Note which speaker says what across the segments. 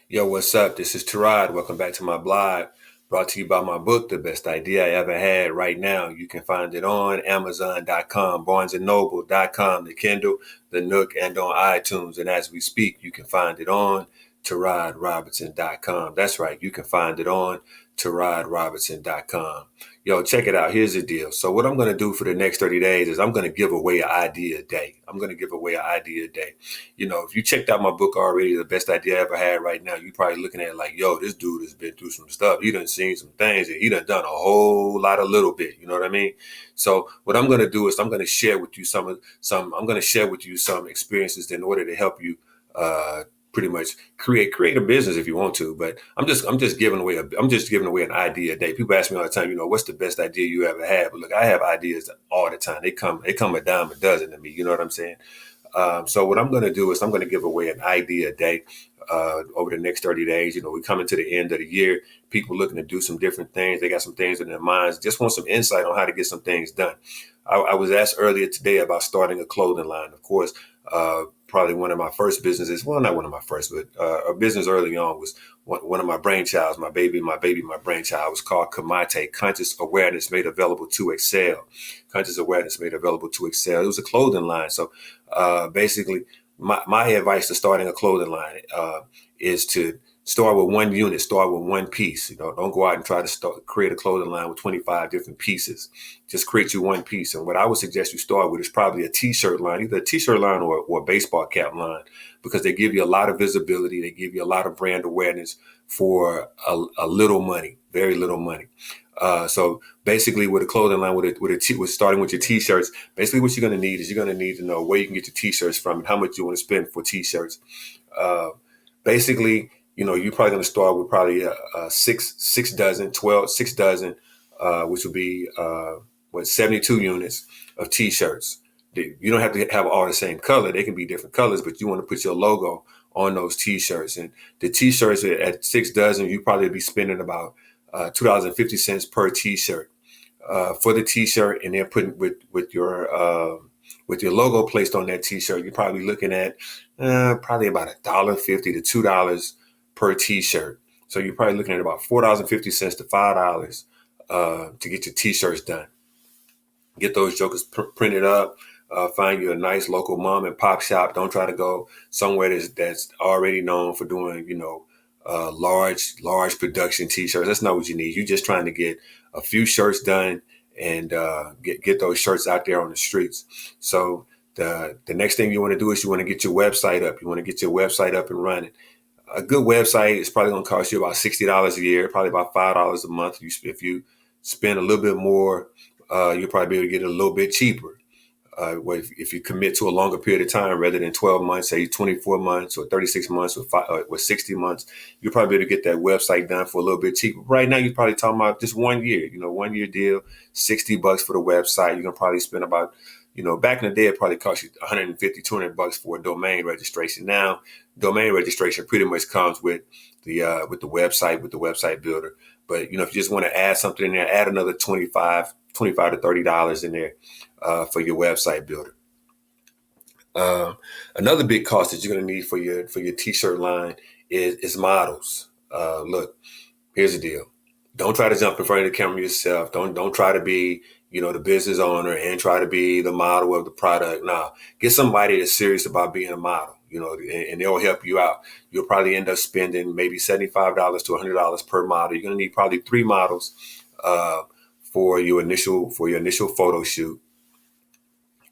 Speaker 1: Yo, what's up? This is Tearod. Welcome back to my blog. Brought to you by my book, The Best Idea I Ever Had. Right now, you can find it on Amazon.com, BarnesandNoble.com, the Kindle, the Nook, and on iTunes. And as we speak, you can find it on TearodRobertson.com. That's right, you can find it on TearodRobertson.com. Yo, check it out. Here's the deal. So what I'm going to do for the next 30 days is I'm going to give away an idea a day. I'm going to give away an idea a day. If you checked out my book already, The Best Idea I Ever Had, right now, you're probably looking at it like, yo, this dude has been through some stuff. He done seen some things and he done done a whole lot of little bit. You know what I mean? So what I'm going to do is I'm going to share with you I'm going to share with you some experiences in order to help you, pretty much create a business if you want to. But I'm just giving away an idea a day. People ask me all the time, what's the best idea you ever had? But look, I have ideas all the time. They come a dime a dozen to me. You know what I'm saying? So what I'm going to do is I'm going to give away an idea a day over the next 30 days. We come into the end of the year, people looking to do some different things. They got some things in their minds, just want some insight on how to get some things done. I was asked earlier today about starting a clothing line. Of course, probably one of my first businesses. Well, not one of my first, but a business early on was one of my brainchilds, my brainchild was called Kamate, Conscious Awareness Made Available to Excel. Conscious Awareness Made Available to Excel. It was a clothing line. So basically, my advice to starting a clothing line is to start with one unit, start with one piece. Don't go out and try to create a clothing line with 25 different pieces. Just create you one piece. And what I would suggest you start with is probably a t-shirt line, either a t-shirt line or a baseball cap line, because they give you a lot of visibility. They give you a lot of brand awareness for a little money, very little money. So basically, with a clothing line, with starting with your t-shirts, basically what you're going to need is you're going to need to know where you can get your t-shirts from and how much you want to spend for t-shirts. Basically, you're probably going to start with probably six dozen, which would be 72 units of t-shirts. You don't have to have all the same color; they can be different colors, but you want to put your logo on those t-shirts. And the t-shirts at 6 dozen, you probably be spending about $2.50 per t-shirt for the t-shirt, and they're putting with your logo placed on that t-shirt. You're probably looking at probably about $1.50 to $2 per t-shirt. So you're probably looking at about $4.50 to $5 to get your t-shirts done. Get those jokers printed up. Find you a nice local mom and pop shop. Don't try to go somewhere that's already known for doing, large production t-shirts. That's not what you need. You're just trying to get a few shirts done and get those shirts out there on the streets. So the next thing you want to do is you want to get your website up. You want to get your website up and running. A good website is probably going to cost you about $60 a year, probably about $5 a month. If you spend a little bit more, you'll probably be able to get it a little bit cheaper. If you commit to a longer period of time rather than 12 months, say 24 months or 36 months or 60 months, you'll probably be able to get that website done for a little bit cheaper. Right now, you're probably talking about just 1 year, 1 year deal, $60 for the website. You're going to probably spend about, back in the day, it probably cost you 150, $200 for a domain registration. Now, domain registration pretty much comes with the website builder. But, if you just want to add something in there, add another 25 to $30 in there for your website builder. Another big cost that you're going to need for your t-shirt line is models. Look, here's the deal. Don't try to jump in front of the camera yourself. Don't try to be, the business owner and try to be the model of the product. Now, get somebody that's serious about being a model, and they'll help you out. You'll probably end up spending maybe $75 to $100 per model. You're going to need probably 3 models for your initial photo shoot.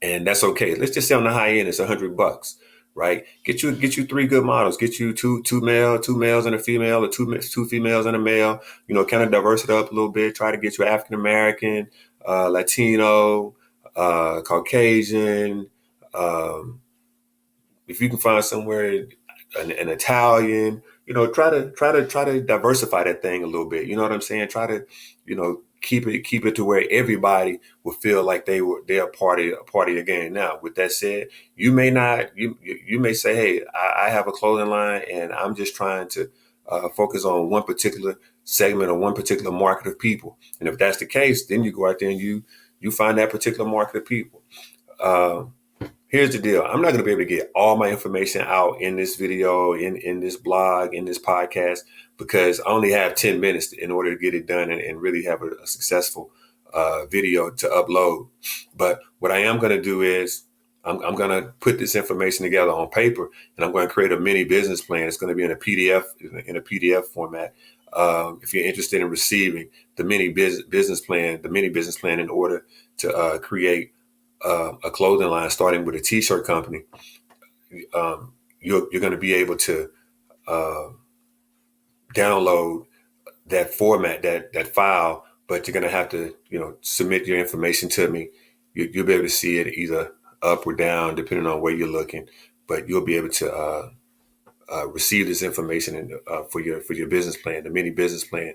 Speaker 1: And that's okay. Let's just say on the high end, it's $100, right? Get you 3 good models. Get you two males and a female, or two females and a male. Kind of diverse it up a little bit. Try to get you African American, Latino, Caucasian. If you can find somewhere an Italian, try to diversify that thing a little bit. You know what I'm saying? Try to, keep it to where everybody will feel like they're a part of the game. Now, with that said, you may say, hey, I have a clothing line and I'm just trying to focus on one particular segment or one particular market of people. And if that's the case, then you go out there and you find that particular market of people. here's the deal. I'm not going to be able to get all my information out in this video, in this blog, in this podcast, because I only have 10 minutes in order to get it done and really have a successful video to upload. But what I am going to do is I'm going to put this information together on paper, and I'm going to create a mini business plan. It's going to be in a PDF format. If you're interested in receiving the mini business plan, in order to create a clothing line, starting with a t-shirt company, you're going to be able to download that format, that file, but you're going to have to, submit your information to me. You'll be able to see it either up or down, depending on where you're looking, but you'll be able to receive this information for your business plan, the mini business plan,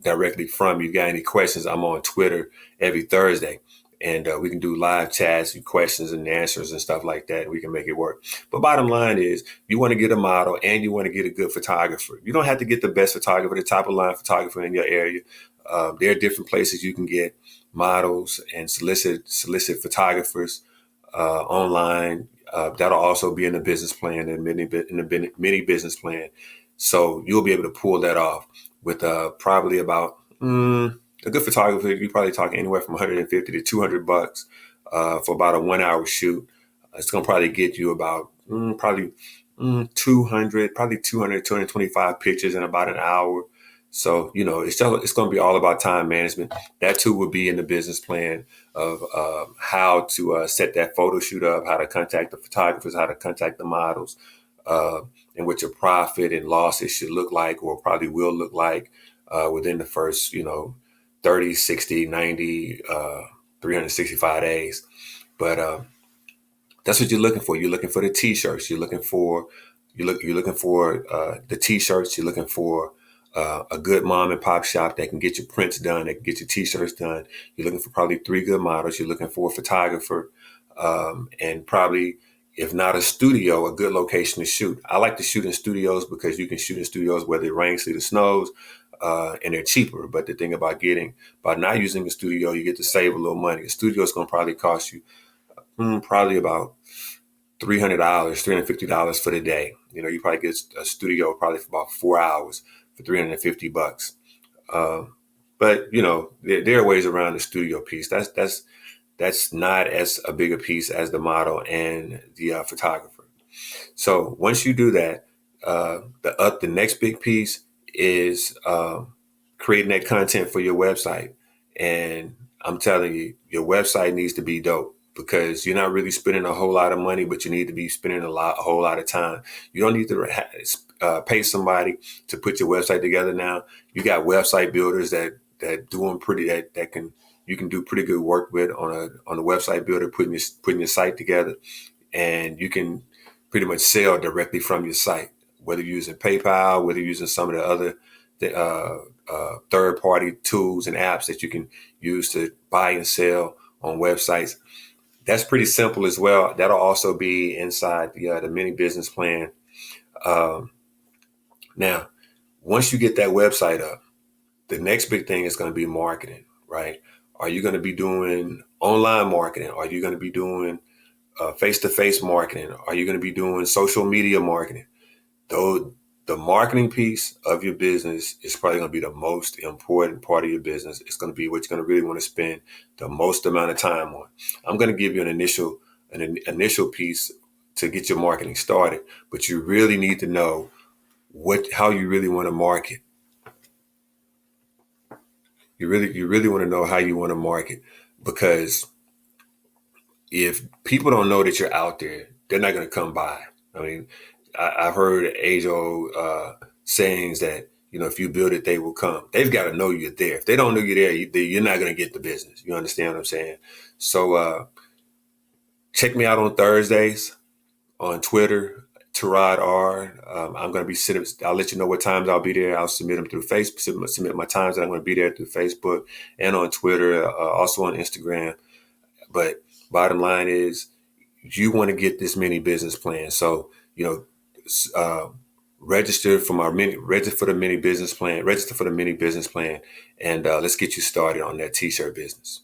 Speaker 1: directly from you. Got any questions? I'm on Twitter every Thursday, and we can do live chats and questions and answers and stuff like that. We can make it work. But bottom line is, you want to get a model and you want to get a good photographer. You don't have to get the best photographer, the top of the line photographer in your area. There are different places you can get models and solicit photographers online. That'll also be in the business plan and in the mini business plan. So you'll be able to pull that off with probably about a good photographer. You're probably talking anywhere from 150 to $200 for about a 1 hour shoot. It's going to probably get you about 200, probably 200, 225 pictures in about an hour. So, it's going to be all about time management. That too will be in the business plan of how to set that photo shoot up, how to contact the photographers, how to contact the models, and what your profit and losses should look like, or probably will look like within the first, 30, 60, 90, 365 days. But that's what you're looking for. You're looking for the t-shirts. You're looking for the t-shirts. You're looking for a good mom and pop shop that can get your prints done, that can get your t-shirts done. You're looking for probably 3 good models. You're looking for a photographer, and probably, if not a studio, a good location to shoot. I like to shoot in studios because you can shoot in studios whether it rains, sleet, or snows, and they're cheaper. But the thing about not using a studio, you get to save a little money. A studio is going to probably cost you probably about $300, $350 for the day. You probably get a studio probably for about 4 hours for $350. But there are ways around the studio piece. That's not as a big a piece as the model and the photographer. So once you do that, the next big piece is creating that content for your website. And I'm telling you, your website needs to be dope, because you're not really spending a whole lot of money, but you need to be spending a whole lot of time. You don't need to pay somebody to put your website together now. You got website builders that doing you can do pretty good work with on a website builder, putting your site together, and you can pretty much sell directly from your site, whether you're using PayPal, whether you're using some of the other third-party tools and apps that you can use to buy and sell on websites. That's pretty simple as well. That'll also be inside the mini business plan. Now, once you get that website up, the next big thing is going to be marketing, right? Are you going to be doing online marketing? Are you going to be doing face-to-face marketing? Are you going to be doing social media marketing? Though the marketing piece of your business is probably going to be the most important part of your business. It's going to be what you're going to really want to spend the most amount of time on. I'm going to give you an initial piece to get your marketing started, but you really need to know how you really want to market. You really want to know how you want to market, because if people don't know that you're out there, they're not going to come by. I mean, I've heard age-old sayings that, if you build it, they will come. They've got to know you're there. If they don't know you're there, you're not going to get the business. You understand what I'm saying? So check me out on Thursdays on Twitter, Tearod R. I'm going to be I'll let you know what times I'll be there. I'll submit them through Facebook, submit my times that I'm going to be there through Facebook and on Twitter, also on Instagram. But bottom line is, you want to get this mini business plan. So, register for the mini business plan, and let's get you started on that t-shirt business.